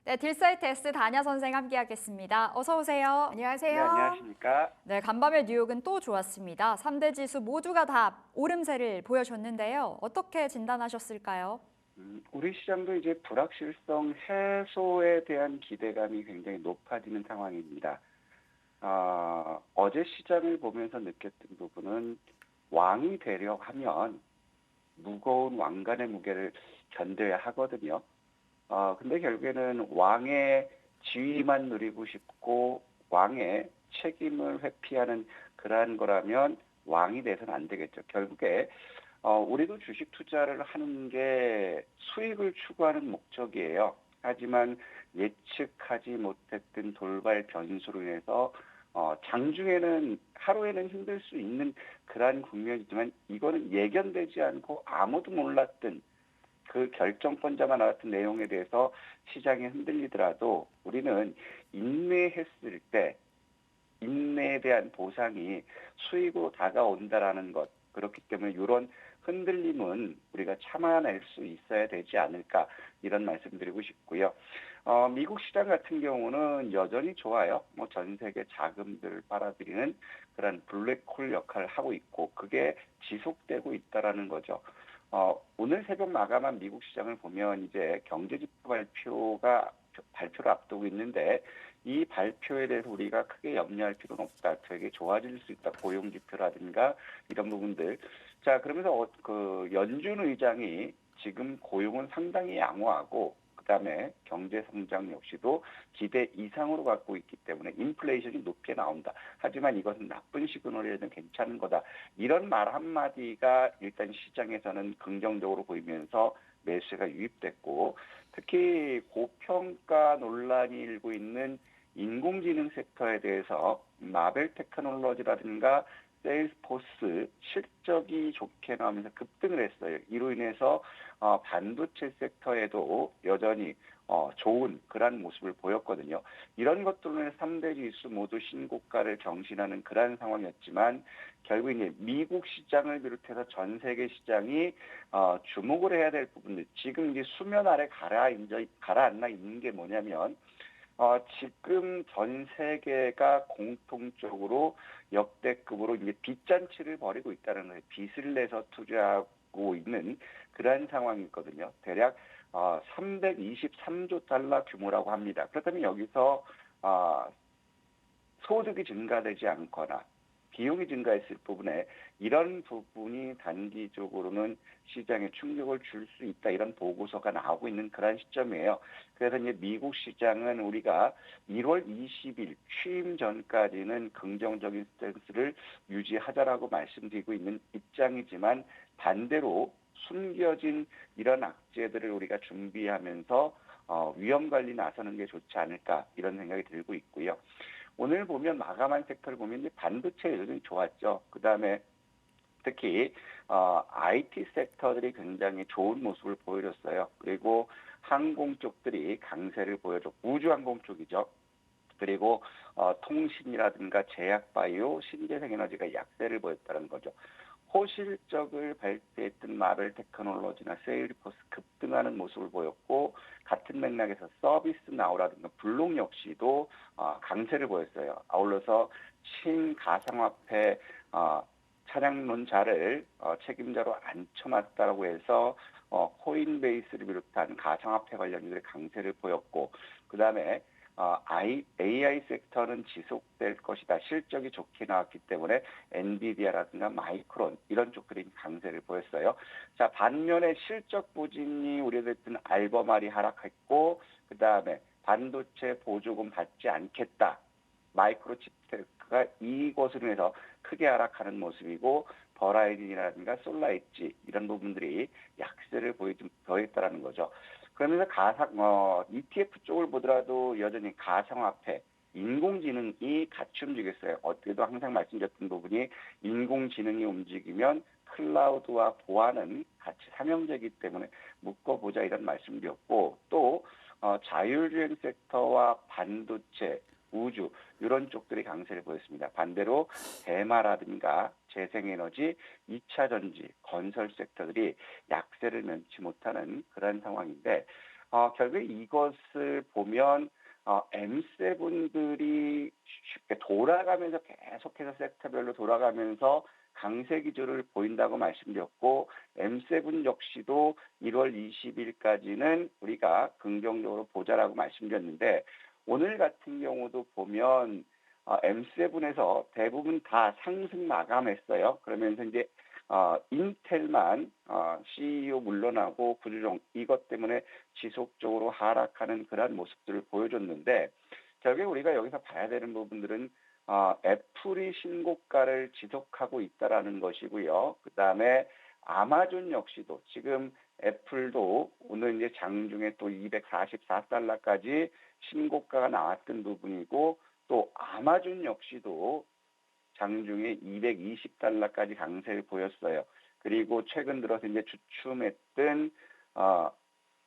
네, 딜사이트 S 다냐 선생 함께하겠습니다. 어서 오세요. 네, 안녕하세요. 안녕하십니까? 네, 간밤의 뉴욕은 또 좋았습니다. 3대 지수 모두가 다 오름세를 보여줬는데요. 어떻게 진단하셨을까요? 우리 시장도 이제 불확실성 해소에 대한 기대감이 굉장히 높아지는 상황입니다. 어제 시장을 보면서 느꼈던 부분은 왕이 되려 하면 무거운 왕관의 무게를 견뎌야 하거든요. 근데 결국에는 왕의 지위만 누리고 싶고 왕의 책임을 회피하는 그러한 거라면 왕이 돼서는 안 되겠죠. 결국에 우리도 주식 투자를 하는 게 수익을 추구하는 목적이에요. 하지만 예측하지 못했던 돌발 변수로 인해서 장중에는 하루에는 힘들 수 있는 그러한 국면이지만 이거는 예견되지 않고 아무도 몰랐던 그 결정권자만 알았던 내용에 대해서 시장이 흔들리더라도 우리는 인내했을 때 인내에 대한 보상이 수익으로 다가온다라는 것. 그렇기 때문에 이런 흔들림은 우리가 참아낼 수 있어야 되지 않을까 이런 말씀드리고 싶고요. 미국 시장 같은 경우는 여전히 좋아요. 뭐 전 세계 자금들을 빨아들이는 그런 블랙홀 역할을 하고 있고 그게 지속되고 있다라는 거죠. 오늘 새벽 마감한 미국 시장을 보면 이제 경제지표 발표를 앞두고 있는데 이 발표에 대해서 우리가 크게 염려할 필요는 없다. 되게 좋아질 수 있다. 고용지표라든가 이런 부분들. 자, 그러면서 그 연준 의장이 지금 고용은 상당히 양호하고 그다음에 경제 성장 역시도 기대 이상으로 갖고 있기 때문에 인플레이션이 높게 나온다. 하지만 이것은 나쁜 시그널이라도 괜찮은 거다. 이런 말 한마디가 일단 시장에서는 긍정적으로 보이면서 매수가 유입됐고 특히 고평가 논란이 일고 있는 인공지능 섹터에 대해서 마벨 테크놀로지라든가 세일스포스 실적이 좋게 나오면서 급등을 했어요. 이로 인해서 반도체 섹터에도 여전히 좋은 그러한 모습을 보였거든요. 이런 것들로 3대 지수 모두 신고가를 경신하는 그러한 상황이었지만 결국 이제 미국 시장을 비롯해서 전 세계 시장이 주목을 해야 될 부분들 지금 이제 수면 아래 가라앉아 있는 게 뭐냐면 지금 전 세계가 공통적으로 역대급으로 이제 빚잔치를 벌이고 있다는 거예요. 빚을 내서 투자하고 있는 그러한 상황이거든요. 대략 323조 달러 규모라고 합니다. 그렇다면 여기서 어, 소득이 증가되지 않거나 비용이 증가했을 부분에 이런 부분이 단기적으로는 시장에 충격을 줄 수 있다 이런 보고서가 나오고 있는 그런 시점이에요. 그래서 이제 미국 시장은 우리가 1월 20일 취임 전까지는 긍정적인 스탠스를 유지하자라고 말씀드리고 있는 입장이지만 반대로 숨겨진 이런 악재들을 우리가 준비하면서 위험 관리 나서는 게 좋지 않을까 이런 생각이 들고 있고요. 오늘 보면 마감한 섹터를 보면 이제 반도체 여전히 좋았죠. 그다음에 특히 IT 섹터들이 굉장히 좋은 모습을 보여줬어요. 그리고 항공 쪽들이 강세를 보여줬고 우주항공 쪽이죠. 그리고 통신이라든가 제약바이오, 신재생에너지가 약세를 보였다는 거죠. 호실적을 발표했던 마벨 테크놀로지나 세일리포스 급등하는 모습을 보였고 같은 맥락에서 서비스 나우라든가 블록 역시도 강세를 보였어요. 아울러서 친가상화폐 차량론자를 책임자로 앉혀놨다라고 해서 코인베이스를 비롯한 가상화폐 관련주들의 강세를 보였고 그다음에 AI 섹터는 지속될 것이다. 실적이 좋게 나왔기 때문에 엔비디아라든가 마이크론 이런 쪽들이 강세를 보였어요. 자, 반면에 실적 부진이 우려됐던 알버말이 하락했고 그다음에 반도체 보조금 받지 않겠다. 마이크로칩테크가 이것으로 해서 크게 하락하는 모습이고 버라이즌이라든가 솔라엣지 이런 부분들이 약세를 보였다라는 거죠. 그러면서 ETF 쪽을 보더라도 여전히 가상화폐, 인공지능이 같이 움직였어요. 어떻게도 항상 말씀드렸던 부분이 인공지능이 움직이면 클라우드와 보안은 같이 삼형제이기 때문에 묶어보자 이런 말씀드렸고 또 자율주행 섹터와 반도체, 우주 이런 쪽들이 강세를 보였습니다. 반대로 대마라든가 재생에너지, 2차 전지, 건설 섹터들이 약세를 면치 못하는 그런 상황인데 결국에 이것을 보면 M7들이 쉽게 돌아가면서 계속해서 섹터별로 돌아가면서 강세 기조를 보인다고 말씀드렸고 M7 역시도 1월 20일까지는 우리가 긍정적으로 보자라고 말씀드렸는데 오늘 같은 경우도 보면 M7에서 대부분 다 상승 마감했어요. 그러면서 이제 인텔만 CEO 물러나고 구조정 이것 때문에 지속적으로 하락하는 그러한 모습들을 보여줬는데 결국에 우리가 여기서 봐야 되는 부분들은 애플이 신고가를 지속하고 있다라는 것이고요. 그 다음에 아마존 역시도 지금 애플도 오늘 이제 장중에 또 244달러까지 신고가가 나왔던 부분이고 또 아마존 역시도 장중에 220달러까지 강세를 보였어요. 그리고 최근 들어서 이제 주춤했던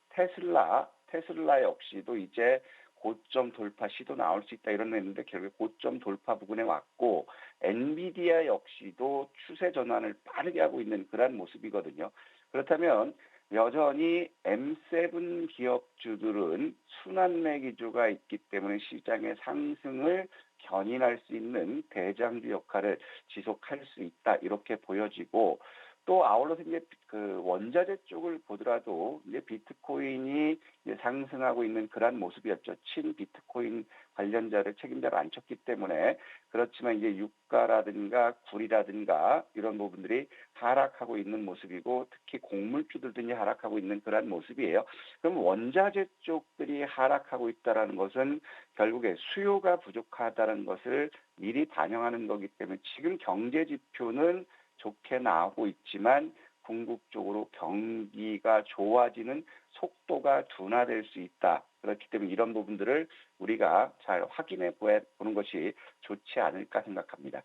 테슬라 역시도 이제 고점 돌파 시도 나올 수 있다 이런 했는데 결국 고점 돌파 부근에 왔고 엔비디아 역시도 추세 전환을 빠르게 하고 있는 그런 모습이거든요. 그렇다면 여전히 M7 기업주들은 순환매 기조가 있기 때문에 시장의 상승을 견인할 수 있는 대장주 역할을 지속할 수 있다 이렇게 보여지고 또 아울러서 이제 그 원자재 쪽을 보더라도 이제 비트코인이 이제 상승하고 있는 그러한 모습이었죠. 친 비트코인 관련자를 책임자를 안 쳤기 때문에 그렇지만 이제 유가라든가 굴이라든가 이런 부분들이 하락하고 있는 모습이고 특히 곡물주들도 이제 하락하고 있는 그러한 모습이에요. 그럼 원자재 쪽들이 하락하고 있다라는 것은 결국에 수요가 부족하다는 것을 미리 반영하는 거기 때문에 지금 경제 지표는 좋게 나오고 있지만 궁극적으로 경기가 좋아지는 속도가 둔화될 수 있다. 그렇기 때문에 이런 부분들을 우리가 잘 확인해 보는 것이 좋지 않을까 생각합니다.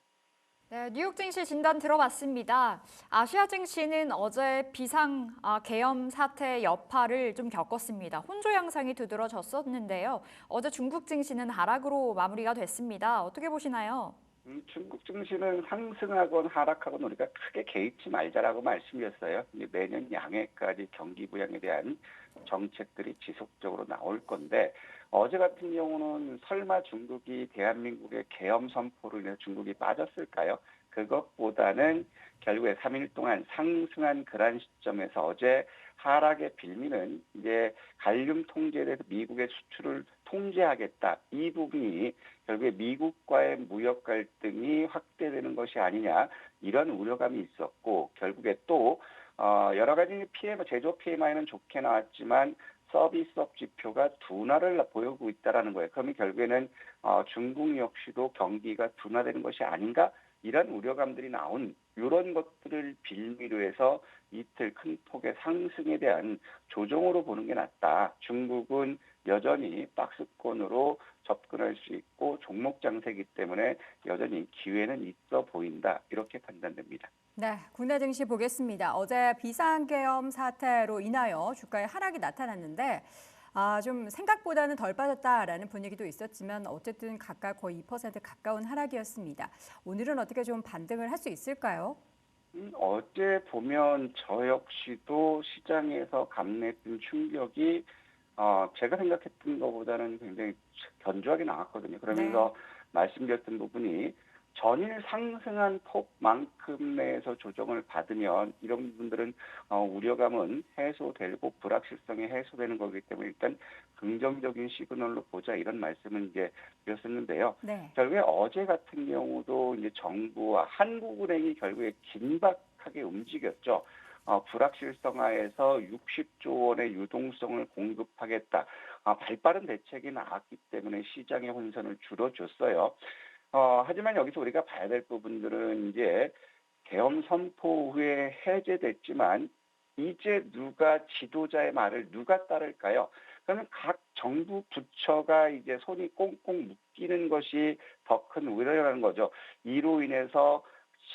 네, 뉴욕 증시 진단 들어봤습니다. 아시아 증시는 어제 비상 계엄 사태 여파를 좀 겪었습니다. 혼조 양상이 두드러졌었는데요. 어제 중국 증시는 하락으로 마무리가 됐습니다. 어떻게 보시나요? 중국 증시는 상승하건 하락하건 우리가 크게 개의치 말자라고 말씀드렸어요. 이제 내년 양해까지 경기 부양에 대한 정책들이 지속적으로 나올 건데 어제 같은 경우는 설마 중국이 대한민국의 계엄 선포로 인해 중국이 빠졌을까요? 그것보다는 결국에 3일 동안 상승한 그러한 시점에서 어제 하락의 빌미는 이제 갈륨 통제에 대해서 미국의 수출을 통제하겠다. 이 부분이 결국에 미국과의 무역 갈등이 확대되는 것이 아니냐 이런 우려감이 있었고 결국에 또 여러 가지 제조 PMI는 좋게 나왔지만 서비스업 지표가 둔화를 보이고 있다라는 거예요. 그러면 결국에는 중국 역시도 경기가 둔화되는 것이 아닌가 이런 우려감들이 나온 이런 것들을 빌미로 해서 이틀 큰 폭의 상승에 대한 조정으로 보는 게 낫다. 중국은 여전히 박스권으로 접근할 수 있고 종목 장세이기 때문에 여전히 기회는 있어 보인다. 이렇게 판단됩니다. 네, 국내 증시 보겠습니다. 어제 비상계엄 사태로 인하여 주가에 하락이 나타났는데 좀 생각보다는 덜 빠졌다라는 분위기도 있었지만 어쨌든 각각 거의 2% 가까운 하락이었습니다. 오늘은 어떻게 좀 반등을 할 수 있을까요? 어제 보면 저 역시도 시장에서 감내했던 충격이 제가 생각했던 것보다는 굉장히 견조하게 나왔거든요. 그러면서 말씀드렸던 부분이 전일 상승한 폭만큼 내에서 조정을 받으면 이런 부분들은 우려감은 해소되고 불확실성이 해소되는 거기 때문에 일단 긍정적인 시그널로 보자 이런 말씀을 이제 드렸었는데요. 네. 결국에 어제 같은 경우도 이제 정부와 한국은행이 결국에 긴박하게 움직였죠. 불확실성 하에서 60조 원의 유동성을 공급하겠다. 발빠른 대책이 나왔기 때문에 시장의 혼선을 줄여줬어요. 하지만 여기서 우리가 봐야 될 부분들은 이제 계엄 선포 후에 해제됐지만 이제 지도자의 말을 누가 따를까요? 그러면 각 정부 부처가 이제 손이 꽁꽁 묶이는 것이 더 큰 우려라는 거죠. 이로 인해서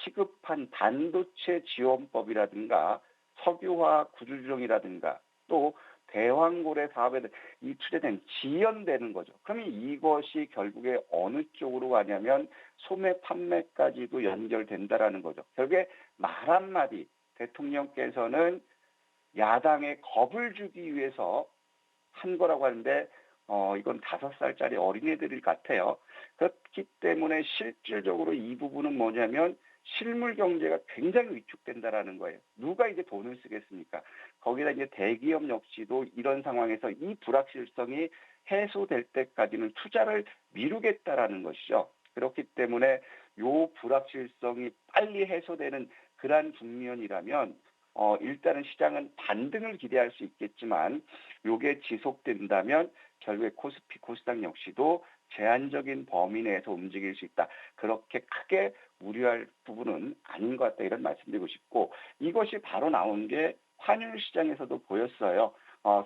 시급한 반도체 지원법이라든가 석유화학 구조조정이라든가 또 대왕고래 사업에 투자된 지연되는 거죠. 그러면 이것이 결국에 어느 쪽으로 가냐면 소매 판매까지도 연결된다라는 거죠. 결국에 말 한마디 대통령께서는 야당에 겁을 주기 위해서 한 거라고 하는데 이건 5살짜리 어린애들 같아요. 그렇기 때문에 실질적으로 이 부분은 뭐냐면 실물 경제가 굉장히 위축된다라는 거예요. 누가 이제 돈을 쓰겠습니까? 거기다 이제 대기업 역시도 이런 상황에서 이 불확실성이 해소될 때까지는 투자를 미루겠다라는 것이죠. 그렇기 때문에 요 불확실성이 빨리 해소되는 그러한 국면이라면 일단은 시장은 반등을 기대할 수 있겠지만 요게 지속된다면 결국에 코스피 코스닥 역시도 제한적인 범위 내에서 움직일 수 있다. 그렇게 크게 우려할 부분은 아닌 것 같다 이런 말씀드리고 싶고 이것이 바로 나온 게 환율 시장에서도 보였어요.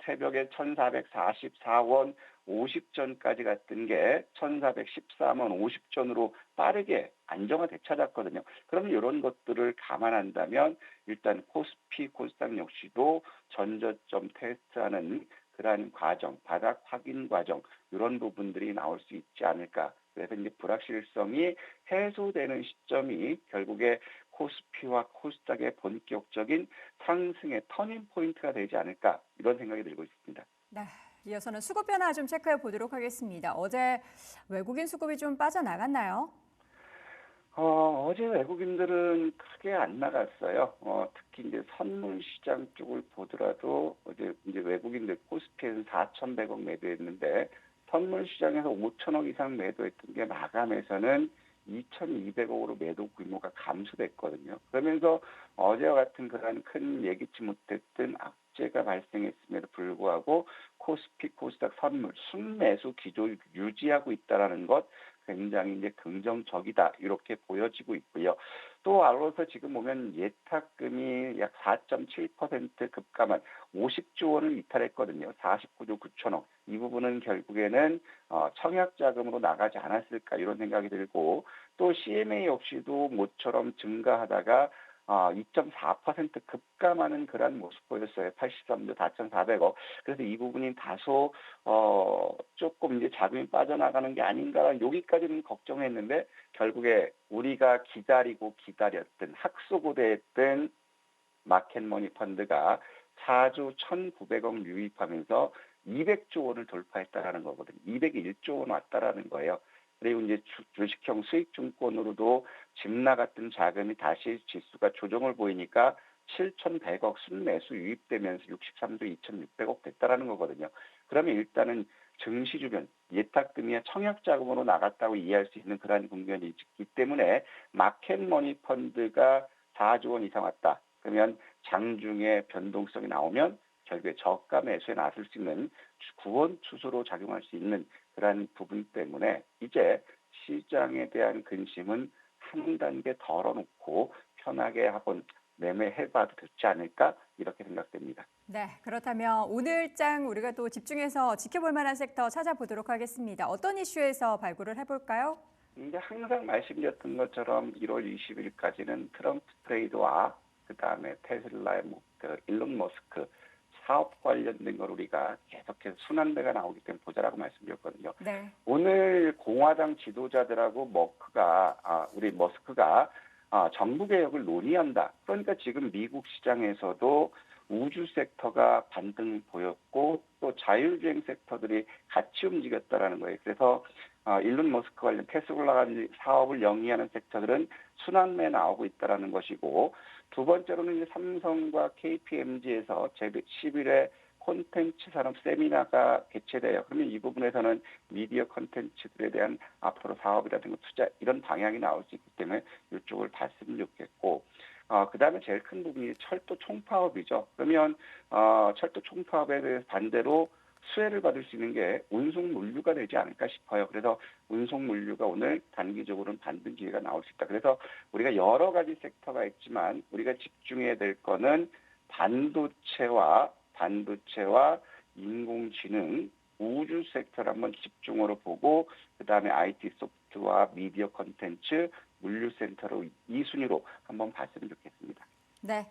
새벽에 1,444원 50전까지 갔던 게 1,413원 50전으로 빠르게 안정화 되찾았거든요. 그러면 이런 것들을 감안한다면 일단 코스피 코스닥 역시도 전저점 테스트하는 그러한 과정, 바닥 확인 과정 이런 부분들이 나올 수 있지 않을까. 그래서 이제 불확실성이 해소되는 시점이 결국에 코스피와 코스닥의 본격적인 상승의 터닝 포인트가 되지 않을까 이런 생각이 들고 있습니다. 네, 이어서는 수급 변화 좀 체크해 보도록 하겠습니다. 어제 외국인 수급이 좀 빠져나갔나요? 어제 외국인들은 크게 안 나갔어요. 특히 이제 선물 시장 쪽을 보더라도 어제 이제 외국인들 코스피에는 4,100억 매도했는데 선물 시장에서 5천억 이상 매도했던 게 마감에서는 2,200억으로 매도 규모가 감소됐거든요. 그러면서 어제와 같은 그런 큰 예기치 못했던 악재가 발생했음에도 불구하고 코스피 코스닥 선물 순매수 기조를 유지하고 있다라는 것 굉장히 이제 긍정적이다 이렇게 보여지고 있고요. 또 아울러서 지금 보면 예탁금이 약 4.7% 급감한 50조 원을 이탈했거든요. 49조 9천억. 이 부분은 결국에는 청약 자금으로 나가지 않았을까 이런 생각이 들고 또 CMA 역시도 모처럼 증가하다가 2.4% 급감하는 그런 모습 보였어요. 83조 4,400억. 그래서 이 부분이 다소 조금 이제 자금이 빠져나가는 게 아닌가 여기까지는 걱정했는데 결국에 우리가 기다리고 기다렸던 학수고대했던 마켓머니 펀드가 4조 1,900억 유입하면서 200조 원을 돌파했다라는 거거든요. 201조 원 왔다라는 거예요. 그리고 이제 주식형 수익증권으로도 집 나갔던 자금이 다시 지수가 조정을 보이니까 7,100억 순매수 유입되면서 63조 2,600억 됐다라는 거거든요. 그러면 일단은 증시 주변 예탁금이나 청약 자금으로 나갔다고 이해할 수 있는 그러한 국면이 있기 때문에 마켓머니 펀드가 4조 원 이상 왔다. 그러면 장중에 변동성이 나오면 결국에 저가 매수에 나설 수 있는 구원 투수로 작용할 수 있는 그러한 부분 때문에 이제 시장에 대한 근심은 한 단계 덜어놓고 편하게 한번 매매해봐도 좋지 않을까 이렇게 생각됩니다. 네, 그렇다면 오늘장 우리가 또 집중해서 지켜볼 만한 섹터 찾아보도록 하겠습니다. 어떤 이슈에서 발굴을 해볼까요? 이제 항상 말씀드렸던 것처럼 1월 20일까지는 트럼프 트레이드와 그다음에 테슬라의 일론 머스크 사업 관련된 걸 우리가 계속해서 순환배가 나오기 때문에 보자라고 말씀드렸거든요. 네. 오늘 공화당 지도자들하고 우리 머스크가 정부 개혁을 논의한다. 그러니까 지금 미국 시장에서도 우주 섹터가 반등 보였고 또 자율주행 섹터들이 같이 움직였다라는 거예요. 그래서 일론 머스크 관련 테슬라 사업을 영위하는 섹터들은 순환매에 나오고 있다라는 것이고 두 번째로는 이제 삼성과 KPMG에서 제10일에 콘텐츠 산업 세미나가 개최돼요. 그러면 이 부분에서는 미디어 콘텐츠들에 대한 앞으로 사업이라든가 투자 이런 방향이 나올 수 있기 때문에 이쪽을 봤으면 좋겠고 그다음에 제일 큰 부분이 철도 총파업이죠. 그러면 철도 총파업에 대해서 반대로 수혜를 받을 수 있는 게 운송 물류가 되지 않을까 싶어요. 그래서 운송 물류가 오늘 단기적으로는 반등 기회가 나올 수 있다. 그래서 우리가 여러 가지 섹터가 있지만 우리가 집중해야 될 거는 반도체와 인공지능, 우주 섹터를 한번 집중으로 보고 그다음에 IT 소프트와 미디어 콘텐츠, 물류센터로 이 순위로 한번 봤으면 좋겠습니다. 네.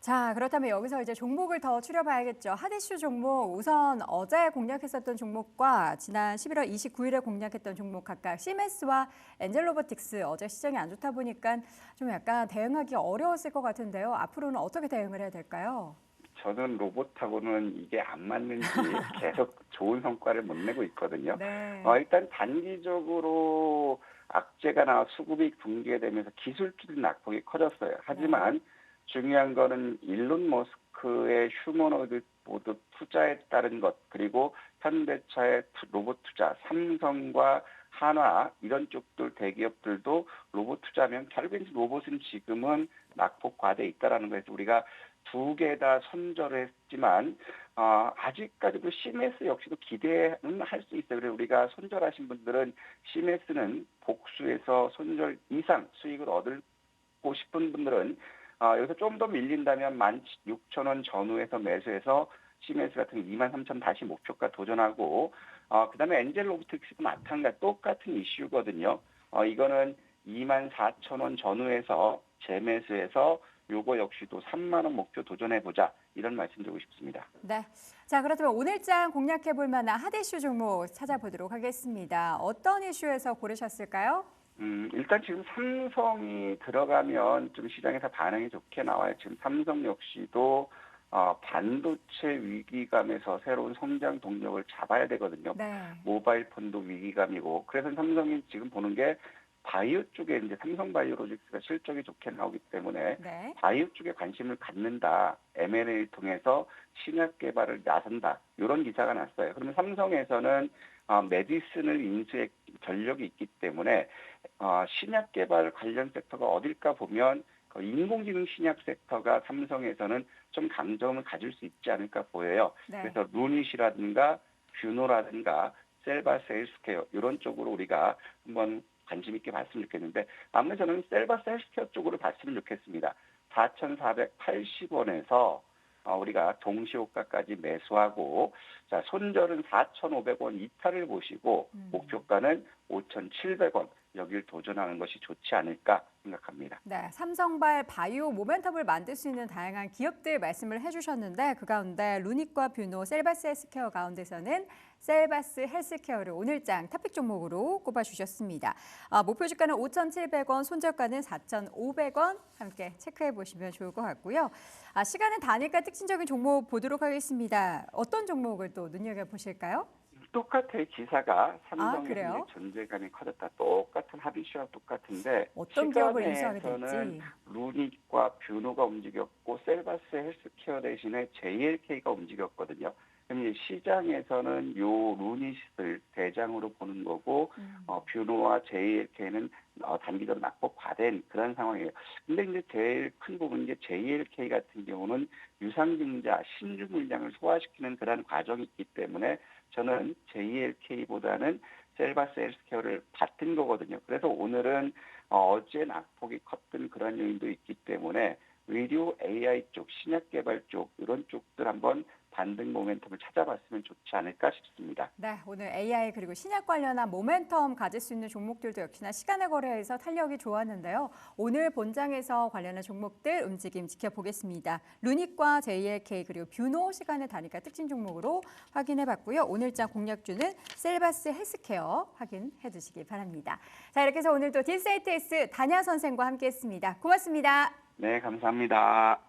자, 그렇다면 여기서 이제 종목을 더 추려봐야겠죠. 핫 이슈 종목 우선 어제 공략했었던 종목과 지난 11월 29일에 공략했던 종목 각각 시메스와 엔젤로보틱스 어제 시장이 안 좋다 보니까 좀 약간 대응하기 어려웠을 것 같은데요. 앞으로는 어떻게 대응을 해야 될까요? 저는 로봇하고는 이게 안 맞는지 계속 좋은 성과를 못 내고 있거든요. 네. 일단 단기적으로 악재가 나와 수급이 붕괴되면서 기술적인 낙폭이 커졌어요. 하지만 중요한 거는 일론 머스크의 휴머노이드 보드 투자에 따른 것, 그리고 현대차의 로봇 투자, 삼성과 한화 이런 쪽들 대기업들도 로봇 투자하면 결국엔 로봇은 지금은 낙폭 과대에 있다라는 거에서 우리가 두 개 다 손절을 했지만 아직까지도 시메스 역시도 기대는 할 수 있어요. 그래서 우리가 손절하신 분들은 시메스는 복수해서 손절 이상 수익을 얻고 싶은 분들은 여기서 좀 더 밀린다면 16,000원 전후에서 매수해서 시메스 같은 23,000 다시 목표가 도전하고 그다음에 엔젤 로보틱스도 마찬가지 똑같은 이슈거든요. 이거는 24,000원 전후에서 재매수해서 요거 역시도 3만 원 목표 도전해 보자 이런 말씀드리고 싶습니다. 네. 자, 그렇다면 오늘장 공략해 볼 만한 핫 이슈 종목 찾아보도록 하겠습니다. 어떤 이슈에서 고르셨을까요? 일단 지금 삼성이 들어가면 좀 시장에서 반응이 좋게 나와요. 지금 삼성 역시도 반도체 위기감에서 새로운 성장 동력을 잡아야 되거든요. 네. 모바일 폰도 위기감이고, 그래서 삼성이 지금 보는 게 바이오 쪽에 이제 삼성 바이오로직스가 실적이 좋게 나오기 때문에 네. 바이오 쪽에 관심을 갖는다. M&A를 통해서 신약 개발을 나선다. 이런 기사가 났어요. 그러면 삼성에서는 메디슨을 인수의 전력이 있기 때문에 신약 개발 관련 섹터가 어딜까 보면 인공지능 신약 섹터가 삼성에서는 좀 강점을 가질 수 있지 않을까 보여요. 네. 그래서 루닛이라든가 뷰노라든가 셀바스 헬스케어 이런 쪽으로 우리가 한번 관심 있게 봤으면 좋겠는데 아무래도 저는 셀바스 헬스케어 쪽으로 봤으면 좋겠습니다. 4,480원에서 우리가 동시호가까지 매수하고 자 손절은 4,500원 이탈을 보시고 목표가는 5,700원 여기를 도전하는 것이 좋지 않을까 생각합니다. 네, 삼성발 바이오 모멘텀을 만들 수 있는 다양한 기업들 말씀을 해주셨는데 그 가운데 루닛과 뷰노, 셀바스 헬스케어 가운데서는 셀바스 헬스케어를 오늘장 탑픽 종목으로 꼽아주셨습니다. 목표 주가는 5,700원, 손절가는 4,500원 함께 체크해 보시면 좋을 것 같고요. 시간은 단일가 특징적인 종목 보도록 하겠습니다. 어떤 종목을 또 눈여겨보실까요? 똑같아요. 기사가 삼성의 그래요? 존재감이 커졌다. 똑같은 합의슈와 똑같은데 어떤 기업을 인수하게 시간에서는 될지. 루닛과 뷰노가 움직였고 셀바스 헬스케어 대신에 JLK가 움직였거든요. 그럼 이제 시장에서는 요 루닛을 대장으로 보는 거고 뷰노와 JLK는 단기적으로 낙폭 과된 그런 상황이에요. 근데 이제 제일 큰 부분은 이제 JLK 같은 경우는 유상증자 신주 물량을 소화시키는 그런 과정이 있기 때문에 저는 JLK보다는 셀바스 헬스케어를 받은 거거든요. 그래서 오늘은 어제 낙폭이 컸던 그런 요인도 있기 때문에 의료 AI 쪽, 신약 개발 쪽 이런 쪽들 한번 반등 모멘텀을 찾아봤으면 좋지 않을까 싶습니다. 네, 오늘 AI 그리고 신약 관련한 모멘텀 가질 수 있는 종목들도 역시나 시간의 거래에서 탄력이 좋았는데요. 오늘 본장에서 관련한 종목들 움직임 지켜보겠습니다. 루닛과 JLK 그리고 뷰노 시간의 단위가 특징 종목으로 확인해봤고요. 오늘장 공략주는 셀바스 헬스케어 확인해 주시기 바랍니다. 자, 이렇게 해서 오늘도 딜세이트S 단야 선생과 함께했습니다. 고맙습니다. 네, 감사합니다.